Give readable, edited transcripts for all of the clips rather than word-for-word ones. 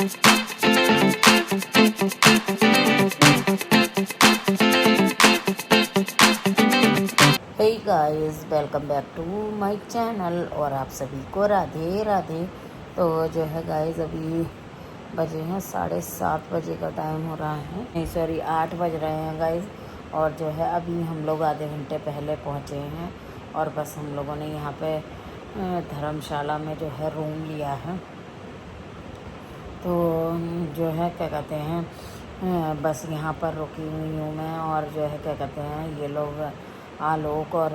Hey guys, welcome back to my channel और आप सभी को राधे राधे। तो जो है गाइस, अभी बजे हैं 7:30 बजे का टाइम हो रहा है, नहीं सॉरी 8 बज रहे हैं गाइस। और जो है अभी हम लोग आधे घंटे पहले पहुँचे हैं और बस हम लोगों ने यहाँ पे धर्मशाला में जो है रूम लिया है। तो जो है क्या कहते हैं, बस यहाँ पर रुकी हुई हूँ मैं। और जो है क्या कहते हैं, ये लोग आलोक और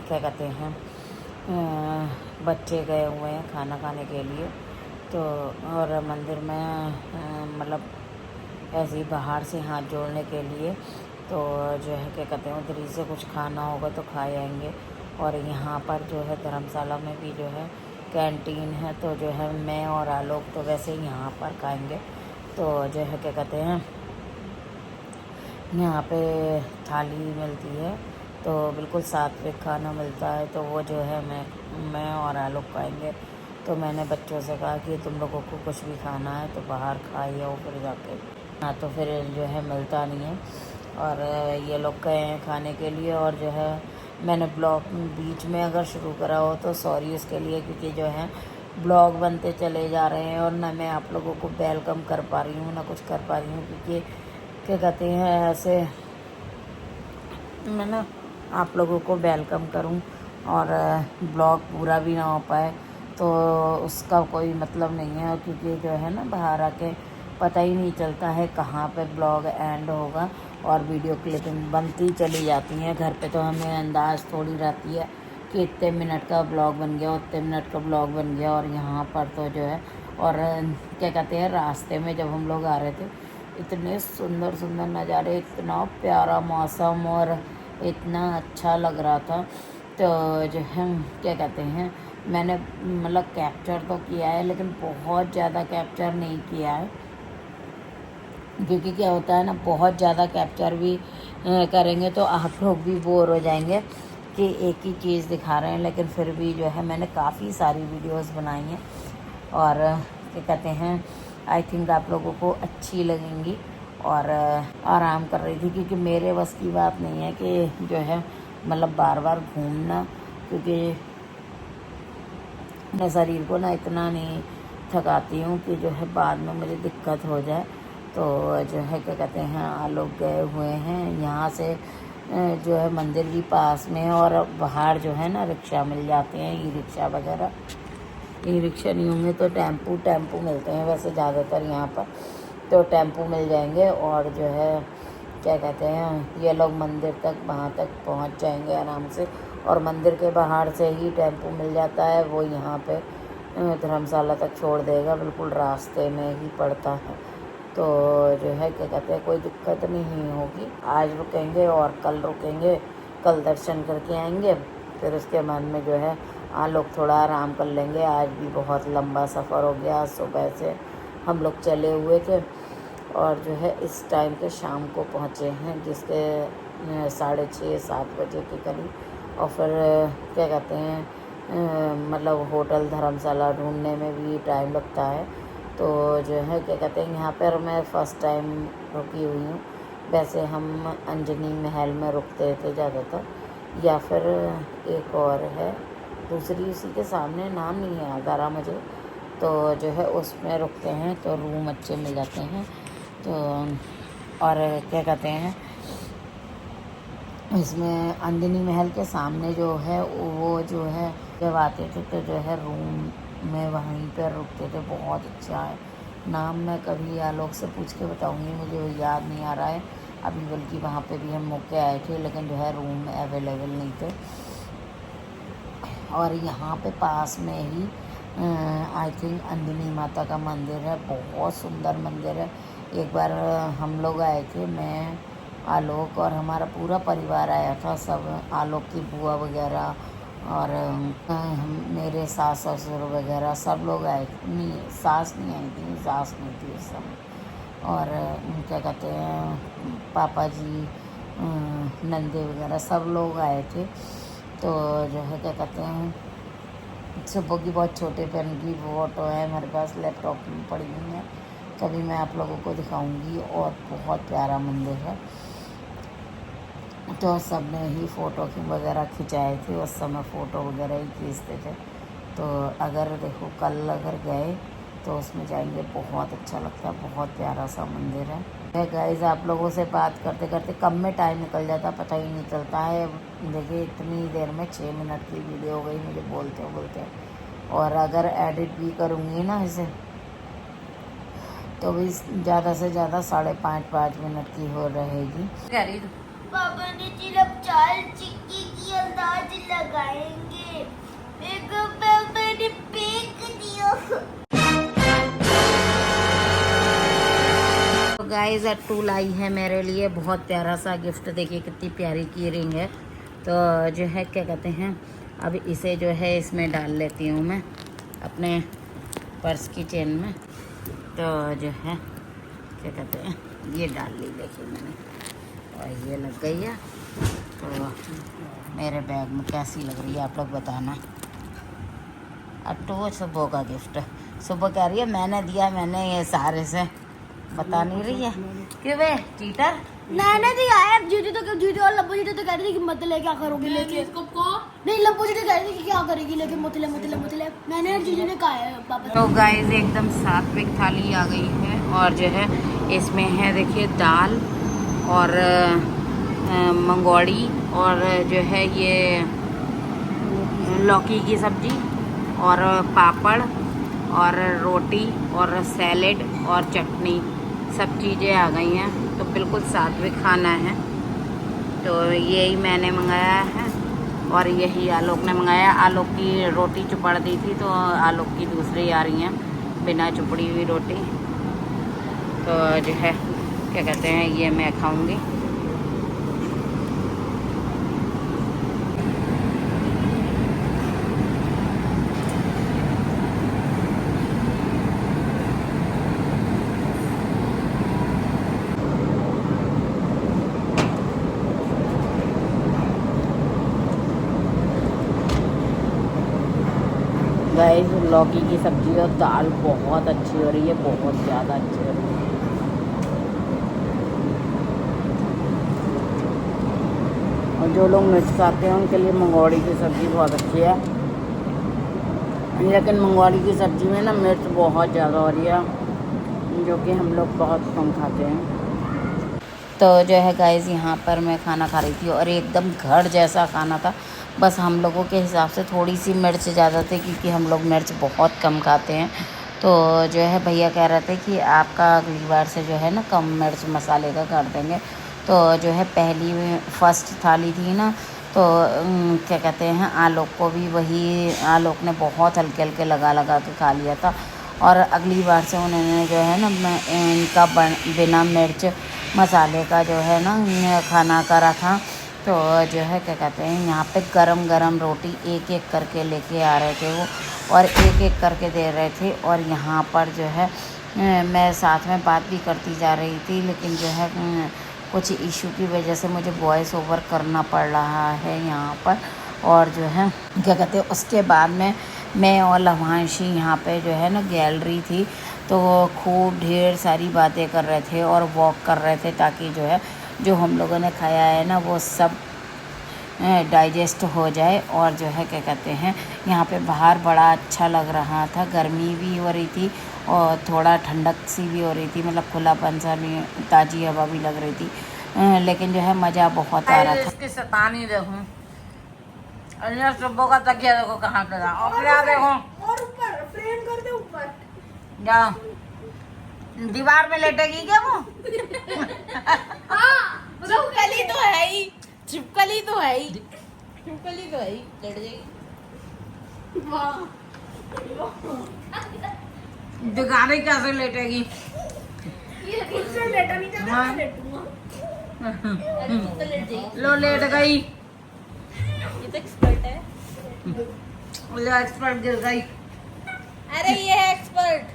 क्या कहते हैं बच्चे गए हुए हैं खाना खाने के लिए। तो और मंदिर में मतलब ऐसे ही बाहर से हाथ जोड़ने के लिए। तो जो है क्या कहते हैं, उधर ही से कुछ खाना होगा तो खा आएंगे। और यहाँ पर जो है धर्मशाला में भी जो है कैंटीन है, तो जो है मैं और आलोक तो वैसे ही यहाँ पर खाएंगे। तो जो है क्या कहते हैं, यहाँ पे थाली मिलती है, तो बिल्कुल सात्विक खाना मिलता है। तो वो जो है मैं और आलोक खाएंगे। तो मैंने बच्चों से कहा कि तुम लोगों को कुछ भी खाना है तो बाहर खाइए और फिर जाके, हाँ तो फिर जो है मिलता नहीं है। और ये लोग गए हैं खाने के लिए। और जो है मैंने ब्लॉग बीच में अगर शुरू करा हो तो सॉरी उसके लिए, क्योंकि जो है ब्लॉग बनते चले जा रहे हैं और ना मैं आप लोगों को वेलकम कर पा रही हूँ ना कुछ कर पा रही हूँ, क्योंकि क्या कहते हैं ऐसे मैं ना आप लोगों को वेलकम करूं और ब्लॉग पूरा भी ना हो पाए तो उसका कोई मतलब नहीं है। क्योंकि जो है ना बाहर आके पता ही नहीं चलता है कहाँ पे ब्लॉग एंड होगा और वीडियो क्लिपिंग बनती चली जाती हैं। घर पे तो हमें अंदाज़ थोड़ी रहती है कि इतने मिनट का ब्लॉग बन गया, उतने मिनट का ब्लॉग बन गया। और यहाँ पर तो जो है और क्या कहते हैं, रास्ते में जब हम लोग आ रहे थे इतने सुंदर सुंदर नज़ारे, इतना प्यारा मौसम और इतना अच्छा लग रहा था। तो जो है क्या कहते हैं, मैंने मतलब कैप्चर तो किया है लेकिन बहुत ज़्यादा कैप्चर नहीं किया है, क्योंकि क्या होता है ना बहुत ज़्यादा कैप्चर भी करेंगे तो आप लोग भी बोर हो जाएंगे कि एक ही चीज़ दिखा रहे हैं। लेकिन फिर भी जो है मैंने काफ़ी सारी वीडियोस बनाई हैं और क्या कहते हैं आई थिंक आप लोगों को अच्छी लगेंगी। और आराम कर रही थी, क्योंकि मेरे बस की बात नहीं है कि जो है मतलब बार बार घूमना, क्योंकि मैं शरीर को ना इतना नहीं थकाती हूँ कि जो है बाद में मुझे दिक्कत हो जाए। तो जो है क्या कहते हैं आलोक गए हुए हैं यहाँ से, जो है मंदिर भी पास में है और बाहर जो है ना रिक्शा मिल जाते हैं, ई रिक्शा वगैरह। ई रिक्शा नहीं होंगे तो टेम्पू मिलते हैं वैसे ज़्यादातर यहाँ पर, तो टेम्पू मिल जाएंगे। और जो है क्या कहते हैं ये लोग मंदिर तक वहाँ तक पहुँच जाएंगे आराम से। और मंदिर के बाहर से ही टेम्पू मिल जाता है, वो यहाँ पे धर्मशाला तक छोड़ देगा, बिल्कुल रास्ते में ही पड़ता है। तो जो है क्या कहते हैं कोई दिक्कत नहीं होगी। आज रुकेंगे और कल रुकेंगे, कल दर्शन करके आएंगे। फिर उसके बाद में जो है लोग थोड़ा आराम कर लेंगे। आज भी बहुत लंबा सफ़र हो गया, सुबह से हम लोग चले हुए थे और जो है इस टाइम के शाम को पहुँचे हैं, जिसके 6:30-7 बजे के करीब। और फिर क्या कहते हैं मतलब होटल धर्मशाला ढूंढने में भी टाइम लगता है। तो जो है क्या कहते हैं यहाँ पर मैं फ़र्स्ट टाइम रुकी हुई हूँ। वैसे हम अंजनी महल में रुकते थे ज़्यादातर, या फिर एक और है दूसरी उसी के सामने, नाम नहीं याद आ रहा मुझे। तो जो है उसमें रुकते हैं तो रूम अच्छे मिल जाते हैं। तो और क्या कहते हैं इसमें अंजनी महल के सामने जो है वो जो है जब आते थे तो जो है रूम में वहीं पर रुकते थे। बहुत अच्छा है, नाम मैं कभी आलोक से पूछ के बताऊंगी, मुझे वो याद नहीं आ रहा है अभी। बल्कि वहाँ पे भी हम मौके आए थे लेकिन जो है रूम अवेलेबल नहीं थे। और यहाँ पे पास में ही आई थिंक अंजनी माता का मंदिर है, बहुत सुंदर मंदिर है। एक बार हम लोग आए थे, मैं आलोक और हमारा पूरा परिवार आया था, सब आलोक की बुआ वगैरह और मेरे सास ससुर वगैरह सब लोग आए थे। नहीं सास नहीं आई थी, सास नहीं थी उस समय। और क्या कहते हैं पापा जी नंदे वगैरह सब लोग आए थे। तो जो है क्या कहते हैं सुबह की बहुत छोटे पेन की फ़ोटो है मेरे पास, लैपटॉप में पड़ी हुई है। कभी मैं आप लोगों को दिखाऊंगी। और बहुत प्यारा मंदिर है। तो सब ने ही फ़ोटो वगैरह खिंचाए थे, उस समय फ़ोटो वगैरह ही खींचते थे। तो अगर देखो कल अगर गए तो उसमें जाएंगे, बहुत अच्छा लगता है, बहुत प्यारा सा मंदिर है। गाइस आप लोगों से बात करते करते कब में टाइम निकल जाता पता ही नहीं चलता है। देखिए इतनी देर में 6 मिनट की वीडियो हो गई मुझे बोलते बोलते। और अगर एडिट भी करूँगी ना इसे तो भी ज़्यादा से ज़्यादा 5.5 मिनट की हो रहेगी। कह रही पापा ने सिर्फ 4 सिक्के की अंदाज लगाएंगे। मेरे पापा ने फेंक दिया। तो गाइस अट्टू लाई है मेरे लिए बहुत प्यारा सा गिफ्ट। देखिए कितनी प्यारी की रिंग है। तो जो है क्या कहते हैं, अब इसे जो है इसमें डाल लेती हूँ मैं अपने पर्स की चेन में। तो जो है क्या कहते हैं, ये डाल ली देखिए मैंने, और ये लग गई है। तो मेरे बैग में कैसी लग रही है आप लोग बताना। अट्टू सुबह का गिफ्ट, सुबह कह रही है मैंने दिया, मैंने ये सारे से बता नहीं रही है। क्यों बे चीटर? मैंने दिया है। जीजू तो जीजू और लब्बू जीजू तो कह रही थी कि मत ले, क्या करोगी लेके इसको को? नहीं लब्बू जीजू कह रही थी कि क्या करेगी लेके, मतले मतले मतले। मैंने और जीजू ने कहा है पापा। तो गाइस एकदम सात्विक थाली आ गई है। और जो है इसमें है देखिए दाल और मंगोड़ी और जो है ये लौकी की सब्जी और पापड़ और रोटी और सैलेड और चटनी, सब चीज़ें आ गई हैं। तो बिल्कुल सात्विक खाना है। तो यही मैंने मंगाया है और यही आलोक ने मंगाया। आलोक की रोटी चुपड़ दी थी तो आलोक की दूसरी आ रही हैं बिना चुपड़ी हुई रोटी। तो जो है क्या कहते हैं, ये मैं खाऊंगी। गाइस लौकी की सब्जी और दाल बहुत अच्छी हो रही है, बहुत ज़्यादा अच्छी हो रही है। और जो लोग मिर्च खाते हैं उनके लिए मंगोड़ी की सब्ज़ी बहुत अच्छी है। लेकिन मंगोड़ी की सब्ज़ी में ना मिर्च बहुत ज़्यादा हो रही है, जो कि हम लोग बहुत कम खाते हैं। तो जो है गाइस यहाँ पर मैं खाना खा रही थी और एकदम घर जैसा खाना था। बस हम लोगों के हिसाब से थोड़ी सी मिर्च ज़्यादा थी क्योंकि हम लोग मिर्च बहुत कम खाते हैं। तो जो है भैया कह रहे थे कि आपका अगली बार से जो है ना कम मिर्च मसाले का कर देंगे। तो जो है पहली फर्स्ट थाली थी ना, तो क्या कहते हैं, आलोक को भी वही, आलोक ने बहुत हल्के हल्के लगा लगा के खा लिया था। और अगली बार से उन्होंने जो है ना इनका बिना मिर्च मसाले का जो है ना खाना करा था। तो जो है क्या कहते हैं, यहाँ पे गरम गरम रोटी एक एक करके लेके आ रहे थे वो, और एक एक करके दे रहे थे। और यहाँ पर जो है मैं साथ में बात भी करती जा रही थी, लेकिन जो है कुछ इशू की वजह से मुझे वॉइस ओवर करना पड़ रहा है यहाँ पर। और जो है क्या कहते हैं, उसके बाद में मैं और लवांशी यहाँ पे जो है ना गैलरी थी, तो खूब ढेर सारी बातें कर रहे थे और वॉक कर रहे थे, ताकि जो है जो हम लोगों ने खाया है ना वो सब डाइजेस्ट हो जाए। और जो है क्या कहते हैं, यहाँ पे बाहर बड़ा अच्छा लग रहा था, गर्मी भी हो रही थी और थोड़ा ठंडक सी भी हो रही थी, मतलब खुलापन सा भी, ताज़ी हवा भी लग रही थी। लेकिन जो है मज़ा बहुत आ रहा था। इसकी शैतानी देखो, सुबह का तकिया देखो कहाँ पे था, और क्या देखो, और ऊपर फ्रेम कर दे ऊपर। जा दीवार में लेटेगी क्या वो? हाँ छिपकली तो है ही, छिपकली तो है ही, छिपकली तो है ही, लेट जाएगी। दिखाने कैसे लेटेगी? इससे लेटा नहीं जाता, मैं लेटूंगा। अरे तू तो लेट जाएगी। लो लेट गई, ये तो एक्सपर्ट है। लो एक्सपर्ट गिर गई। अरे ये है एक्सपर्ट।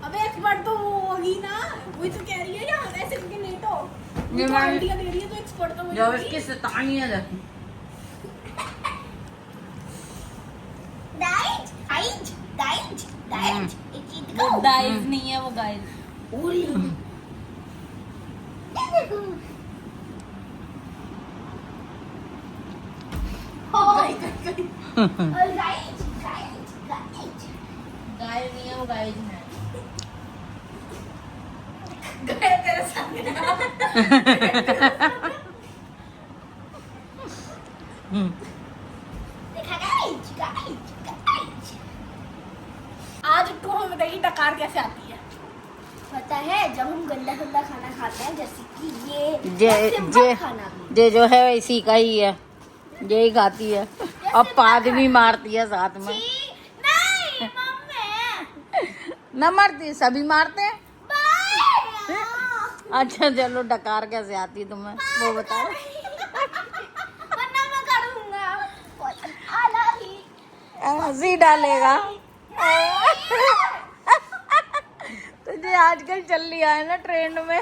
अबे एक्सपर्ट तो वो होगी ना, वही तो कह रही है यहाँ ऐसे करके लेटो। ये तो आइडिया दे रही है, तो एक्सपर्ट तो वही जो होगी। इसकी शैतानी है देखो। डाइट डाइट डाइट डाइट एक चीज गुड गाइस नहीं है वो गाइस। गाइस नहीं है वो गाइस है। गाइस तेरे सामने आज तो हम बताइए डकार कैसे आती है। पता है जब हम गंदा गंदा खाना खाते हैं जैसे कि जे जे खाना जे जो है इसी का ही है, यही खाती है और पाद भी मारती है साथ में। नहीं मम्मी न मारती, सभी मारते हैं। अच्छा चलो, डकार कैसे आती है तुम्हें वो बताओ। वरना मैं करूंगा हंसी डालेगा। तुझे आजकल चल लिया है ना ट्रेंड में।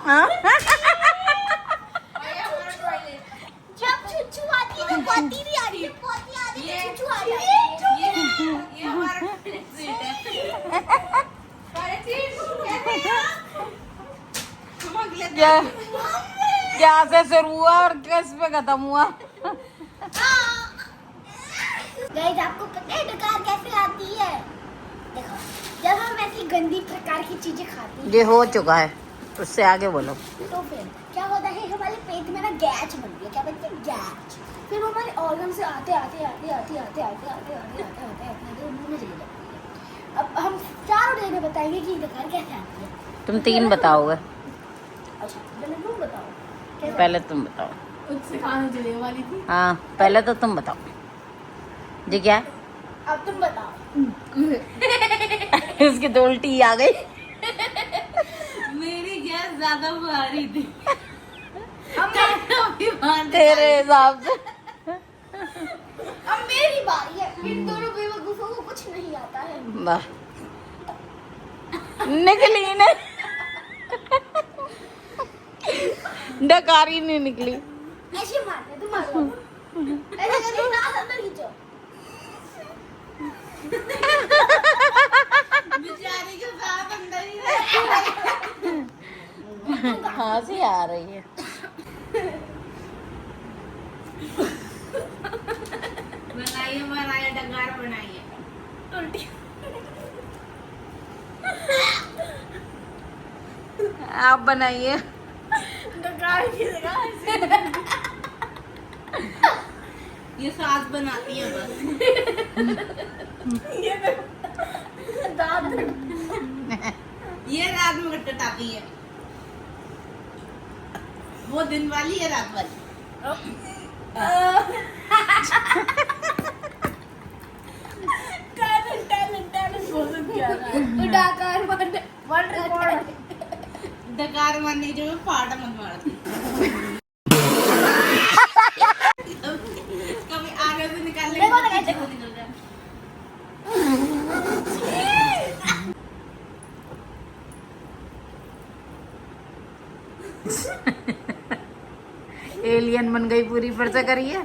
हाँ? जब छुच्छू आती है तो पोती नहीं आ रही है, पोती आ रही है छुच्छू आ रही है। ये हमारा सीट है। अरे सीट हम अगले क्या क्या से शुरू हुआ और किस पे खत्म हुआ? गाइस आपको पता है डकार कैसे आती है? देखो जब हम ऐसी गंदी प्रकार की चीजें खाते हैं ये हो चुका है, उससे आगे बोलो। तो फिर क्या होता है हमारे पेट में ना गैस बनती है। क्या बनती है? गैस। फिर वो हमारे ऑर्गन से आते आते आते आते आते आते आते आते आते आते आते आते मुंह में चली जाती है। अब हम चारों डे में बताएंगे कि डकार कैसे आती है। तुम 3 बताओगे, अच्छा पहले तुम बताओ कैसे? पहले तुम बताओ। उससे खाने चलने वाली थी। हाँ पहले तो तुम बताओ जी क्या है? अब तुम बताओ। इसकी तो उल्टी आ गई। मेरी गैस ज्यादा भारी थी। तेरे हिसाब से अब मेरी बारी है। इन दोनों बेवकूफों को कुछ नहीं आता है। वाह, निकली ने डकारी नहीं निकली। ऐसे मारते तुम मारो। ऐसे करके सांस अंदर खींचो। बेचारे के साथ अंदर ही हंसी आ रही है। बनाइए बनाइए डकार बनाइए। उल्टी आप बनाइए। डकार की जगह ये सास बनाती है बस। ये दांत ये रात में टटाती है। वो दिन वाली है रात वाली। टैलेंट बहुत ज्यादा है। डकार वर्ल्ड रिकॉर्ड। डकार मारने जो मैं फाटा मत मारती। कभी आगे से निकालने देखो ना पीछे कैसे को निकल जाए। एलियन बन गई पूरी, फिर से करिए।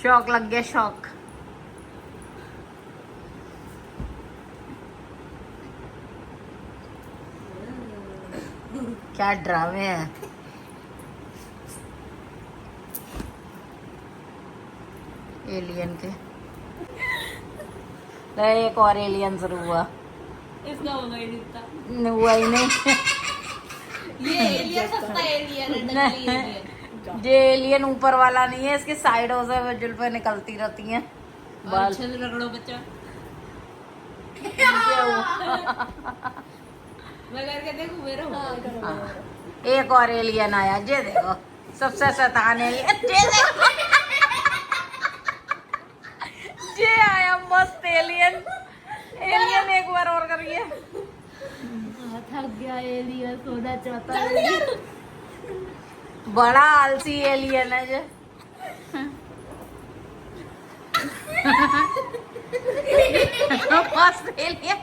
शौक लग गया, शौक। क्या ड्रामे हैं। एलियन के एक और एलियन शुरू हुआ। इसका होगा ही नहीं। हुआ ही नहीं। ये एलियन सस्ता एलियन है, नकली एलियन। ये एलियन ऊपर वाला नहीं है, इसकी साइडों से वो जुल्फे निकलती रहती हैं। बाल अच्छे से रगड़ो बच्चा। नीचे हुआ। मैं करके देखूं मेरा होगा। हाँ। एक और एलियन आया, ये देखो सबसे शैतान एलियन। ये देखो, ये आया मस्त एलियन। एलियन एक बार और कर रही है। थक गया एलियन, सोना चाहता है। बड़ा आलसी एलियन है जो। मस्त एलियन।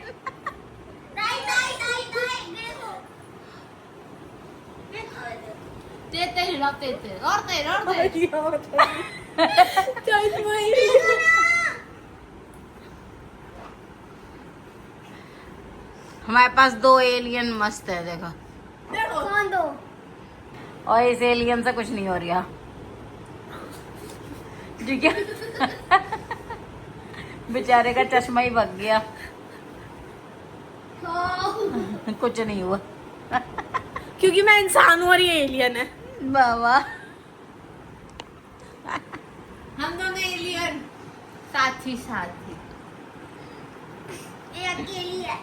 तेते हिला तेते और तेरे हमारे पास 2 एलियन मस्त है, देखो। कौन दो? और इस एलियन से कुछ नहीं हो रहा, ठीक है। बेचारे का चश्मा ही भग गया। कुछ नहीं हुआ क्योंकि मैं इंसान हूँ और ये एलियन है। बाबा। हम दोनों एलियन साथी साथी। ये अकेली है।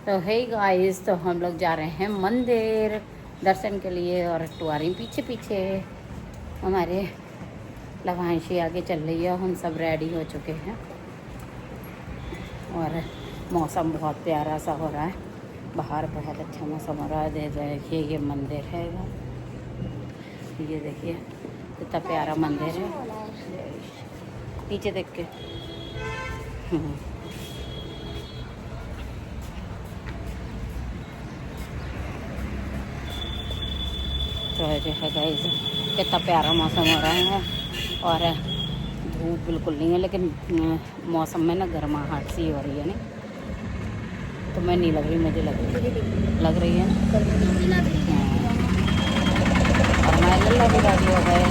तो हे गाइस, तो हम लोग जा रहे हैं मंदिर दर्शन के लिए, और टुआरी पीछे पीछे हमारे लवांशी आगे चल रही है। हम सब रेडी हो चुके हैं और मौसम बहुत प्यारा सा हो रहा है, बाहर बहुत अच्छा मौसम हो रहा है। देखिए ये मंदिर है, ये देखिए कितना प्यारा मंदिर है। नीचे देख के तो जो है गाइस कितना प्यारा मौसम हो रहा है, और धूप बिल्कुल नहीं है, लेकिन मौसम में ना गर्माहट सी हो रही है। नहीं तो मैं नहीं लग रही, मुझे लग रही है ना। और मैं लल्ला भी रेडी हो गए।